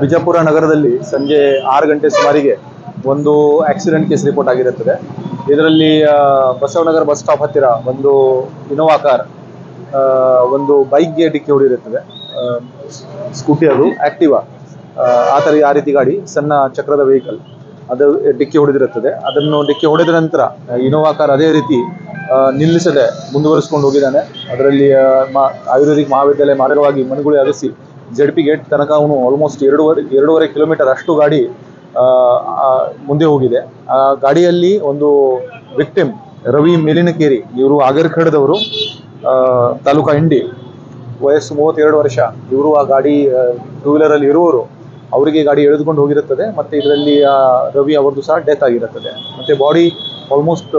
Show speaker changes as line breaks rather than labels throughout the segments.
ಬಿಜಾಪುರ ನಗರದಲ್ಲಿ ಸಂಜೆ 6 ಗಂಟೆ ಸುಮಾರಿಗೆ ಒಂದು ಆಕ್ಸಿಡೆಂಟ್ ಕೇಸ್ ರಿಪೋರ್ಟ್ ಆಗಿರುತ್ತದೆ. ಇದರಲ್ಲಿ ಬಸವನಗರ ಬಸ್ ಸ್ಟಾಪ್ ಹತ್ತಿರ ಒಂದು ಇನೋವಾ ಕಾರ್ ಒಂದು ಬೈಕ್ಗೆ ಡಿಕ್ಕಿ ಹೊಡೆದಿರುತ್ತದೆ. ಸ್ಕೂಟಿ, ಅದು ಆಕ್ಟಿವಾ, ಆ ರೀತಿ ಗಾಡಿ, ಸಣ್ಣ ಚಕ್ರದ ವೆಹಿಕಲ್ ಅದು ಡಿಕ್ಕಿ ಹೊಡೆದಿರುತ್ತದೆ. ಅದನ್ನು ಡಿಕ್ಕಿ ಹೊಡೆದ ನಂತರ ಇನೋವಾ ಕಾರ್ ಅದೇ ರೀತಿ ನಿಲ್ಲಿಸದೆ ಮುಂದುವರಿಸಿಕೊಂಡು ಹೋಗಿದ್ದಾನೆ. ಅದರಲ್ಲಿ ಆಯುರ್ವೇದಿಕ್ ಮಹಾವಿದ್ಯಾಲಯ ಮಾರ್ಗವಾಗಿ ಮನೆಗುಳಿ ಅಗಸಿ ZP ಗೇಟ್ ತನಕ ಅವನು ಆಲ್ಮೋಸ್ಟ್ 2.5 ಕಿಲೋಮೀಟರ್ ಅಷ್ಟು ಗಾಡಿ ಮುಂದೆ ಹೋಗಿದೆ. ಆ ಗಾಡಿಯಲ್ಲಿ ಒಂದು ವಿಕ್ಟಿಮ್ ರವಿ ಮೇಲಿನಕೇರಿ, ಇವರು ಆಗರ್ಖಡದವರು, ತಾಲೂಕಾ ಇಂಡಿ, ವಯಸ್ಸು 32 ವರ್ಷ. ಇವರು ಆ ಗಾಡಿ ಟೂ ವೀಲರಲ್ಲಿ ಇರುವವರು, ಅವರಿಗೆ ಗಾಡಿ ಎಳೆದುಕೊಂಡು ಹೋಗಿರುತ್ತದೆ. ಮತ್ತು ಇದರಲ್ಲಿ ರವಿ ಅವರದ್ದು ಸಹ ಡೆತ್ ಆಗಿರುತ್ತದೆ. ಮತ್ತು ಬಾಡಿ ಆಲ್ಮೋಸ್ಟ್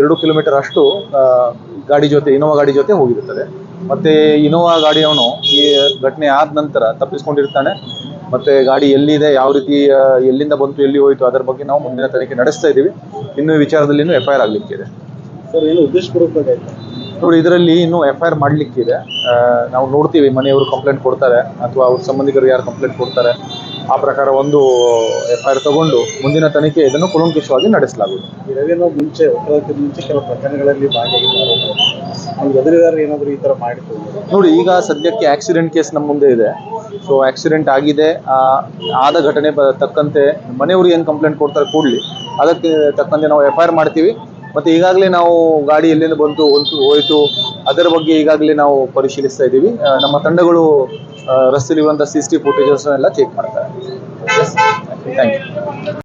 2 ಕಿಲೋಮೀಟರ್ ಅಷ್ಟು ಇನೋವಾ ಗಾಡಿ ಜೊತೆ ಹೋಗಿರುತ್ತದೆ. ಮತ್ತು ಇನೋವಾ ಗಾಡಿಯವನು ಈ ಘಟನೆ ಆದ ನಂತರ ತಪ್ಪಿಸ್ಕೊಂಡಿರ್ತಾನೆ. ಮತ್ತು ಗಾಡಿ ಎಲ್ಲಿದೆ, ಯಾವ ರೀತಿ, ಎಲ್ಲಿಂದ ಬಂತು, ಎಲ್ಲಿ ಹೋಯಿತು, ಅದರ ಬಗ್ಗೆ ನಾವು ಮುಂದಿನ ತನಿಖೆ ನಡೆಸ್ತಾ ಇದ್ದೀವಿ. ಇನ್ನು ಈ ವಿಚಾರದಲ್ಲಿ ಇನ್ನೂ FIR ಆಗಲಿಕ್ಕಿದೆ.
ಸರ್, ಏನು ಉದ್ದೇಶಪೂರ್ವಕವಾಗಿ
ನೋಡಿ, ಇದರಲ್ಲಿ ಇನ್ನೂ FIR ಮಾಡಲಿಕ್ಕಿದೆ. ನಾವು ನೋಡ್ತೀವಿ, ಮನೆಯವರು ಕಂಪ್ಲೇಂಟ್ ಕೊಡ್ತಾರೆ ಅಥವಾ ಅವ್ರ ಸಂಬಂಧಿಕರು ಯಾರು ಕಂಪ್ಲೇಂಟ್ ಕೊಡ್ತಾರೆ, ಆ ಪ್ರಕಾರ ಒಂದು FIR ತಗೊಂಡು ಮುಂದಿನ ತನಿಖೆ ಇದನ್ನು ಕೂಲಂಕಷವಾಗಿ ನಡೆಸಲಾಗುವುದು.
ಈ ರವಿಯನ್ನು ಮುಂಚೆ ಕೆಲವು ಪ್ರಕರಣಗಳಲ್ಲಿ ಭಾಗಿಯಾಗಿದ್ದಾರೆ. ಅವ್ರು ಎದುರಿಗಾರರು ಏನಾದರೂ ಈ ಥರ ಮಾಡಿತ್ತು
ನೋಡಿ, ಈಗ ಸದ್ಯಕ್ಕೆ ಆಕ್ಸಿಡೆಂಟ್ ಕೇಸ್ ನಮ್ಮ ಮುಂದೆ ಇದೆ. ಸೊ ಆಕ್ಸಿಡೆಂಟ್ ಆಗಿದೆ, ಆದ ಘಟನೆ ತಕ್ಕಂತೆ ಮನೆಯವರು ಏನು ಕಂಪ್ಲೇಂಟ್ ಕೊಡ್ತಾರೆ ಕೊಡಲಿ, ಅದಕ್ಕೆ ತಕ್ಕಂತೆ ನಾವು FIR ಮಾಡ್ತೀವಿ. ಮತ್ತು ಈಗಾಗಲೇ ನಾವು ಗಾಡಿ ಎಲ್ಲಿಂದ ಬಂತು, ಹೋಯಿತು, ಅದರ ಬಗ್ಗೆ ಈಗಾಗಲೇ ನಾವು ಪರಿಶೀಲಿಸ್ತಾ ಇದ್ದೀವಿ. ನಮ್ಮ ತಂಡಗಳು ರಸ್ತೆಯಲ್ಲಿರುವಂಥ CCTV ಫುಟೇಜಸ್ ಎಲ್ಲ ಚೆಕ್ ಮಾಡ್ತಾರೆ. Thank you.